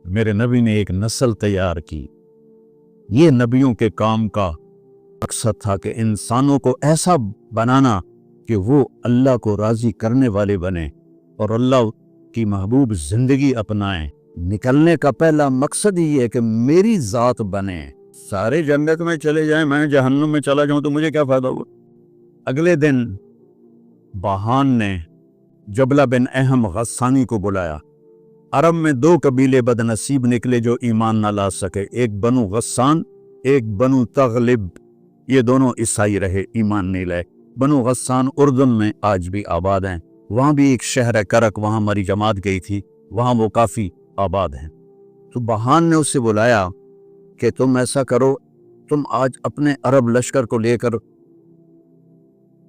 میرے نبی نے ایک نسل تیار کی۔ یہ نبیوں کے کام کا مقصد تھا کہ انسانوں کو ایسا بنانا کہ وہ اللہ کو راضی کرنے والے بنیں اور اللہ کی محبوب زندگی اپنائیں۔ نکلنے کا پہلا مقصد یہ ہے کہ میری ذات بنے۔ سارے جنت میں چلے جائیں، میں جہنم میں چلا جاؤں تو مجھے کیا فائدہ ہوا؟ اگلے دن باہان نے جبلہ بن اہم غسانی کو بلایا۔ عرب میں دو قبیلے بد نصیب نکلے جو ایمان نہ لا سکے، ایک بنو غسان، ایک بنو تغلب۔ یہ دونوں عیسائی رہے، ایمان نہیں لائے۔ بنو غسان اردن میں آج بھی آباد ہیں، وہاں بھی ایک شہر ہے کرک، وہاں ہماری جماعت گئی تھی، وہاں وہ کافی آباد ہیں۔ تو باہان نے اسے بلایا کہ تم ایسا کرو، تم آج اپنے عرب لشکر کو لے کر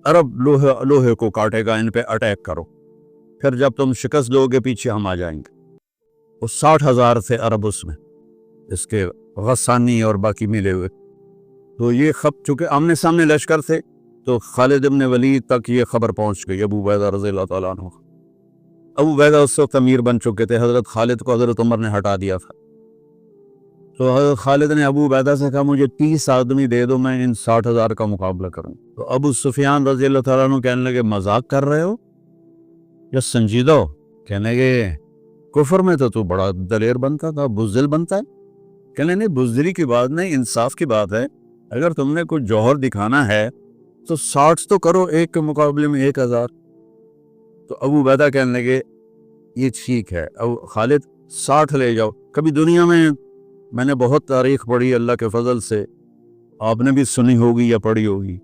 عرب لوہے کو کاٹے گا، ان پہ اٹیک کرو، پھر جب تم شکست دو گے پیچھے ہم آ جائیں گے۔ وہ 60,000 تھے عرب اس میں، اس کے غسانی اور باقی ملے ہوئے۔ تو یہ چونکہ آمنے سامنے لشکر تھے تو خالد ابن ولید تک یہ خبر پہنچ گئی، ابو عبیدہ رضی اللہ تعالیٰ عنہ۔ ابو عبیدہ اس وقت امیر بن چکے تھے، حضرت خالد کو حضرت عمر نے ہٹا دیا تھا۔ تو حضرت خالد نے ابو عبیدہ سے کہا مجھے 30 آدمی دے دو، میں ان 60,000 کا مقابلہ کروں۔ تو ابو سفیان رضی اللہ تعالیٰ عنہ کہنے لگے مذاق کر رہے ہو یا سنجیدہ ہو؟ کہنے لگے کفر میں تو بڑا دلیر بنتا تھا، بزدل بنتا ہے۔ کہنے نہیں، بزدلی کی بات نہیں، انصاف کی بات ہے۔ اگر تم نے کچھ جوہر دکھانا ہے تو 60 تو کرو، ایک کے مقابلے میں 1,000۔ تو ابو عبیدہ کہنے لگے یہ ٹھیک ہے خالد، 60 لے جاؤ۔ کبھی دنیا میں نے بہت تاریخ پڑھی اللہ کے فضل سے، آپ نے بھی سنی ہوگی یا پڑھی ہوگی،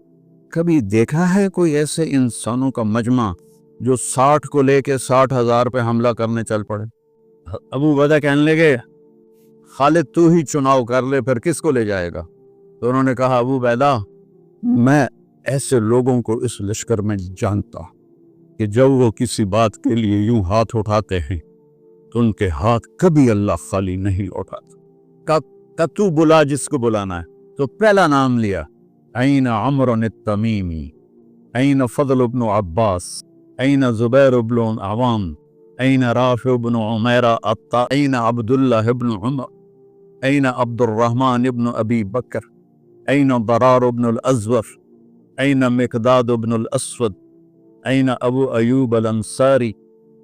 کبھی دیکھا ہے کوئی ایسے انسانوں کا مجمع جو 60 کو لے کے 60,000 پہ حملہ کرنے چل پڑے؟ ابو عبیدہ کہنے لگے خالد تو ہی چناؤ کر لے، پھر کس کو لے جائے گا؟ تو انہوں نے کہا ابو عبیدہ میں ایسے لوگوں کو اس لشکر میں جانتا کہ جب وہ کسی بات کے لیے یوں ہاتھ اٹھاتے ہیں تو ان کے ہاتھ کبھی اللہ خالی نہیں لوٹاتا۔ کہ تو بلا جس کو بلانا ہے۔ تو پہلا نام لیا، این عمر التمیمی، این فضل بن عباس، این زبیر بن عوام، این رافع بن عمیرہ این عبداللہ بن عمر، این عبد الرحمن بن ابی بکر، این ضرار بن الازور، این مقداد بن الاسود، این ابو ایوب الانصاری،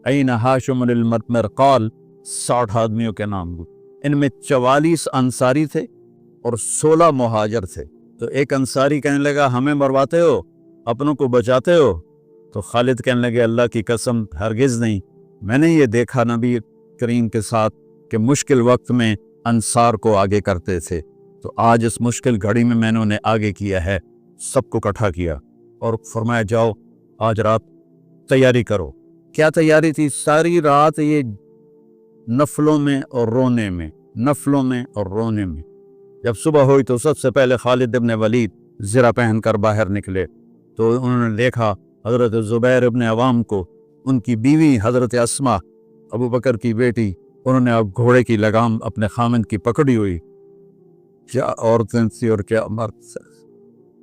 این ہاشم المرقال۔ 60 آدمیوں کے نام ہوئے۔ ان میں 44 انصاری تھے اور 16 مہاجر تھے۔ تو ایک انصاری کہنے لگا ہمیں مرواتے ہو، اپنوں کو بچاتے ہو؟ تو خالد کہنے لگے اللہ کی قسم ہرگز نہیں، میں نے یہ دیکھا نبی کریم کے ساتھ کہ مشکل وقت میں انصار کو آگے کرتے تھے، تو آج اس مشکل گھڑی میں نے انہیں آگے کیا ہے، سب کو اکٹھا کیا اور فرمایا جاؤ آج رات تیاری کرو۔ کیا تیاری تھی؟ ساری رات یہ نفلوں میں اور رونے میں، نفلوں میں اور رونے میں۔ جب صبح ہوئی تو سب سے پہلے خالد ابن ولید زرہ پہن کر باہر نکلے، تو انہوں نے دیکھا حضرت زبیر ابن عوام کو، ان کی بیوی حضرت اسما ابو بکر کی بیٹی، انہوں نے اب گھوڑے کی لگام اپنے خامند کی پکڑی ہوئی۔ کیا عورتیں تھی اور کیا مرد سے،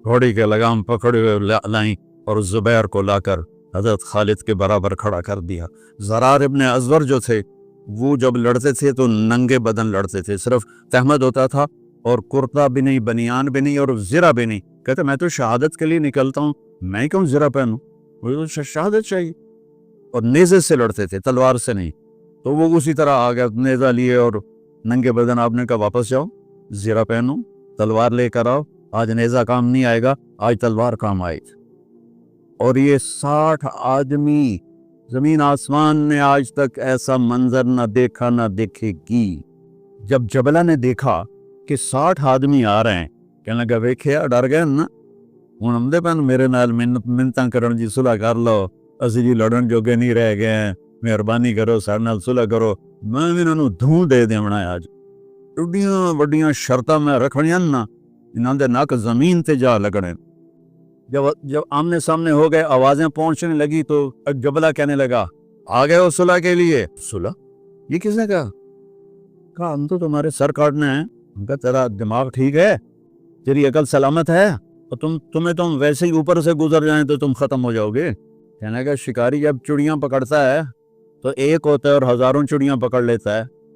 گھوڑے کے لگام پکڑے ہوئے لائیں اور زبیر کو لا کر حضرت خالد کے برابر کھڑا کر دیا۔ زرار ابن ازور جو تھے وہ جب لڑتے تھے تو ننگے بدن لڑتے تھے، صرف تہمد ہوتا تھا اور کرتا بھی نہیں، بنیان بھی نہیں اور زرہ بھی نہیں۔ کہتے میں تو شہادت کے لیے نکلتا ہوں، میں کیوں زرہ پہنوں؟ وہ تو شہادت چاہیے۔ اور نیزے سے لڑتے تھے، تلوار سے نہیں۔ تو وہ اسی طرح آ گیا، نیزہ لیے اور ننگے بدن، آپ نے کہا واپس جاؤ، زرہ پہنو، تلوار لے کر آؤ، آج نیزہ کام نہیں آئے گا، آج تلوار کام آئے گی۔ اور یہ 60 آدمی، زمین آسمان نے آج تک ایسا منظر نہ دیکھا نہ دیکھے گی۔ جب جبلہ نے دیکھا کہ 60 آدمی آ رہے ہیں، کہنے لگا ویکھیا ڈر گئے نا، ہوں آمدے پن میرے نال منتاں کرن جی صلح کر لو، اسی جی لڑن جوگے نہیں رہ گئے ہیں، مہربانی کرو سارے نال صلح کرو، میں بھی انہوں دھوں دے دیونا ہے۔ آج ایڈیاں وڈیاں شرطاں میں رکھنیاں نا، انہاں دے نک زمین تے جا لگنے۔ جب آمنے سامنے ہو گئے، آوازیں پہنچنے لگی تو جبلہ کہنے لگا آ گئے ہو صلح کے لیے؟ صلح؟ یہ کس نے کہا ہم تو تمہارے سر کاٹنے ہیں۔ ان کا تیرا دماغ ٹھیک ہے؟ تیری عقل سلامت ہے؟ اور تمہیں ویسے ہی اوپر سے گزر جائیں تو تم ختم ہو جاؤ گے۔ کہنے لگا شکاری جب چڑیاں پکڑتا ہے تو ایک ہوتا ہے اور ہزاروں چڑیاں پکڑ لیتا ہے،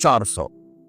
400,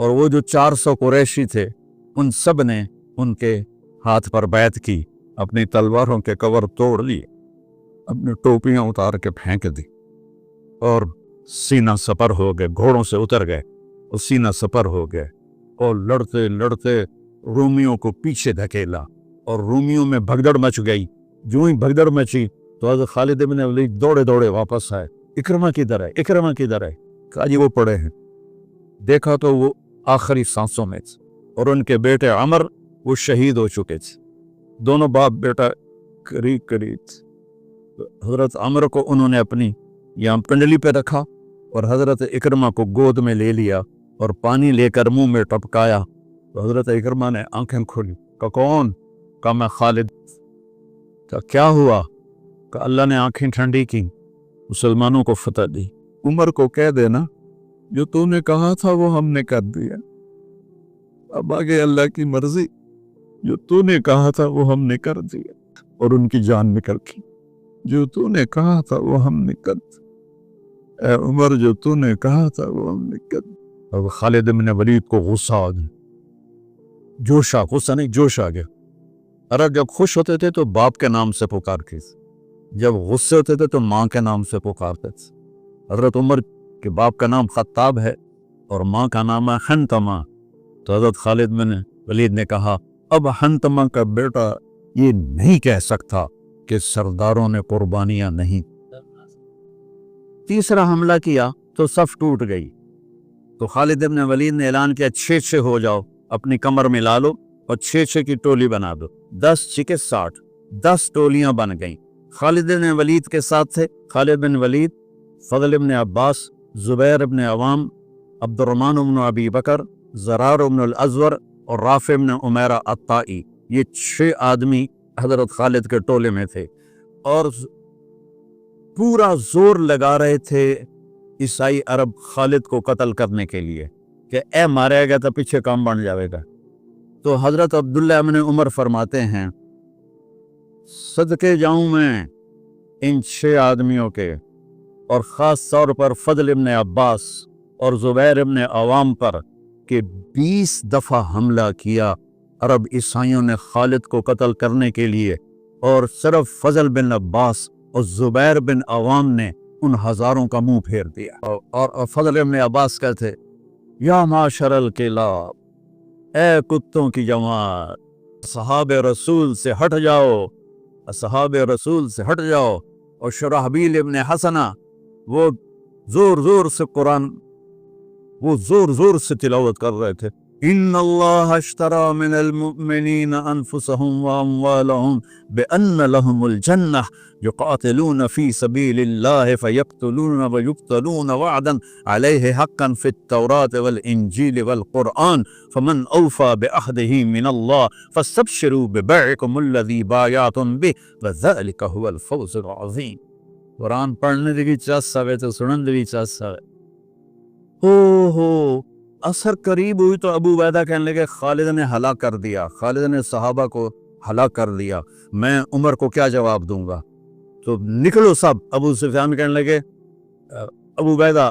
اور وہ جو 400 قریشی تھے ان سب نے ان کے ہاتھ پر بیعت کی، اپنی تلواروں کے کور توڑ لیے، اپنی ٹوپیاں اتار کے پھینک دی اور سینہ سپر ہو گئے، گھوڑوں سے اتر گئے اور سینہ سپر ہو گئے اور لڑتے لڑتے رومیوں کو پیچھے دھکیلا اور رومیوں میں بھگدڑ مچ گئی۔ جو ہی بھگدڑ مچی تو حضرت خالد بن ولید دوڑے دوڑے واپس آئے، اکرمہ کدھر ہے، اکرمہ کدھر ہے؟ کہا جی وہ پڑے ہیں۔ دیکھا تو وہ آخری سانسوں میں تھے اور ان کے بیٹے عمر وہ شہید ہو چکے تھے، دونوں باپ بیٹا قریب قریب تھے۔ حضرت عمر کو انہوں نے اپنی یہاں پنڈلی پہ رکھا اور حضرت اکرمہ کو گود میں لے لیا اور پانی لے کر منہ میں ٹپکایا تو حضرت اکرمہ نے آنکھیں کھولی۔ کہا کون؟ کہا میں خالد۔ کہا کیا ہوا؟ کہا اللہ نے آنکھیں ٹھنڈی کی، مسلمانوں کو فتح دی۔ عمر کو کہہ دینا جو تو نے کہا تھا وہ ہم نے کر دیا، اب آگے اللہ کی مرضی، جو تو نے کہا تھا وہ ہم نے کر دیا۔ اور ان کی جان نکل گئی، جو تو نے کہا تھا وہ ہم نے کر دیا، اے عمر جو تو نے کہا تھا وہ ہم نے کر دیا۔ اور خالد بن ولید کو غصہ آ گیا، جوش آ، غصہ نہیں جوش آ گیا۔ ارے جب خوش ہوتے تھے تو باپ کے نام سے پکارتے تھے، جب غصے ہوتے تھے تو ماں کے نام سے پکارتے تھے۔ حضرت عمر کے باپ کا نام خطاب ہے اور ماں کا نام ہے حنتمہ، تو حضرت خالد بن ولید نے کہا اب حنتمہ کا بیٹا یہ نہیں کہہ سکتا کہ سرداروں نے قربانیاں نہیں۔ تیسرا حملہ کیا تو صف ٹوٹ گئی، تو خالد بن ولید نے اعلان کیا 6 ہو جاؤ، اپنی کمر میں لا لو اور 6 کی ٹولی بنا دو، 10 6 60، 10 ٹولیاں بن گئیں۔ خالد بن ولید کے ساتھ تھے خالد بن ولید، فضل بن عباس، زبیر بن عوام، عبد الرحمن بن ابی بکر، زرار بن الازور اور رافع بن عمیرہ الطائی۔ یہ 6 آدمی حضرت خالد کے ٹولے میں تھے اور پورا زور لگا رہے تھے عیسائی عرب خالد کو قتل کرنے کے لیے کہ اے مارے گا تو پیچھے کام بن جاوے گا۔ تو حضرت عبداللہ بن عمر فرماتے ہیں صدقے جاؤں میں ان 6 آدمیوں کے، اور خاص طور پر فضل بن عباس اور زبیر بن عوام پر کہ 20 دفعہ حملہ کیا عرب عیسائیوں نے خالد کو قتل کرنے کے لیے، اور صرف فضل بن عباس اور زبیر بن عوام نے ان ہزاروں کا منہ پھیر دیا۔ اور فضل بن عباس کہتے یا معاشر الکلاب، اے کتوں کی جماعت، اصحاب رسول سے ہٹ جاؤ، اصحاب رسول سے ہٹ جاؤ۔ اور شرحبیل ابن حسنہ وہ زور زور سے تلاوت کر رہے تھے ان اللہ اشترى من المؤمنین انفسهم واموالهم بان لهم الجنہ یقاتلون فی سبیل اللہ فیقتلون ویقتلون وعدا علیہ حقا فی التوراة والانجیل والقرآن فمن اوفى بعہدہ من اللہ فاستبشروا ببیعکم الذی بایعتم بہ وذلک هو الفوز العظیم۔ قرآن پڑھنے دی چاس آوے تو سنن دی چاس آوے۔ ہو اثر قریب ہوئی تو ابو عبیدہ کہنے لگے خالد نے ہلاک کر دیا، خالد نے صحابہ کو ہلاک کر دیا، میں عمر کو کیا جواب دوں گا؟ تو نکلو سب۔ ابو سفیان کہنے لگے ابو عبیدہ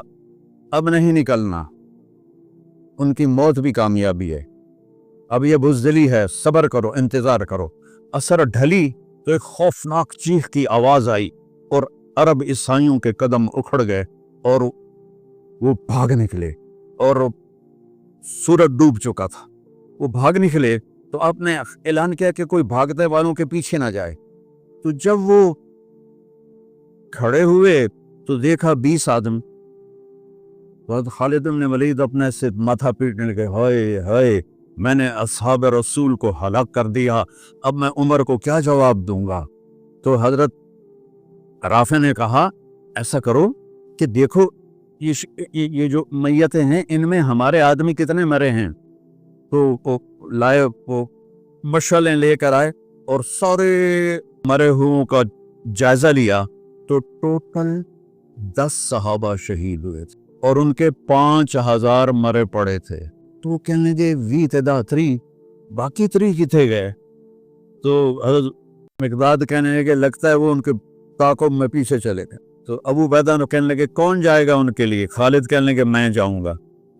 اب نہیں نکلنا، ان کی موت بھی کامیابی ہے، اب یہ بزدلی ہے، صبر کرو، انتظار کرو۔ اثر ڈھلی تو ایک خوفناک چیخ کی آواز آئی اور عرب عیسائیوں کے قدم اکھڑ گئے اور وہ بھاگ نکلے، اور سورج ڈوب چکا تھا، وہ بھاگ نکلے تو آپ نے اعلان کیا کہ کوئی بھاگتے والوں کے پیچھے نہ جائے۔ تو جب وہ کھڑے ہوئے تو دیکھا 20 آدمی، خالد بن ولید اپنے سے ماتھا پیٹنے لگے ہائے ہائے میں نے اصحاب رسول کو ہلاک کر دیا، اب میں عمر کو کیا جواب دوں گا؟ تو حضرت رافع نے کہا ایسا کرو کہ دیکھو یہ جو میتیں ہیں ان میں ہمارے آدمی کتنے مرے ہیں؟ تو وہ لائے، وہ مشعلیں لے کر آئے اور سارے مرے ہوئوں کا جائزہ لیا تو ٹوٹل 10 صحابہ شہید ہوئے تھے اور ان کے 5000 مرے پڑے تھے۔ تو کہنے لگے وی تعداد 3 باقی 3 کتنے گئے؟ تو حضرت مقداد کہنے لگے لگتا ہے وہ ان کے تعاقب میں پیچھے چلے گئے۔ تو ابو عبیدہ نے کہنے لگے کون جائے گا ان کے لیے؟ خالد کہنے لگے میں جاؤں گا۔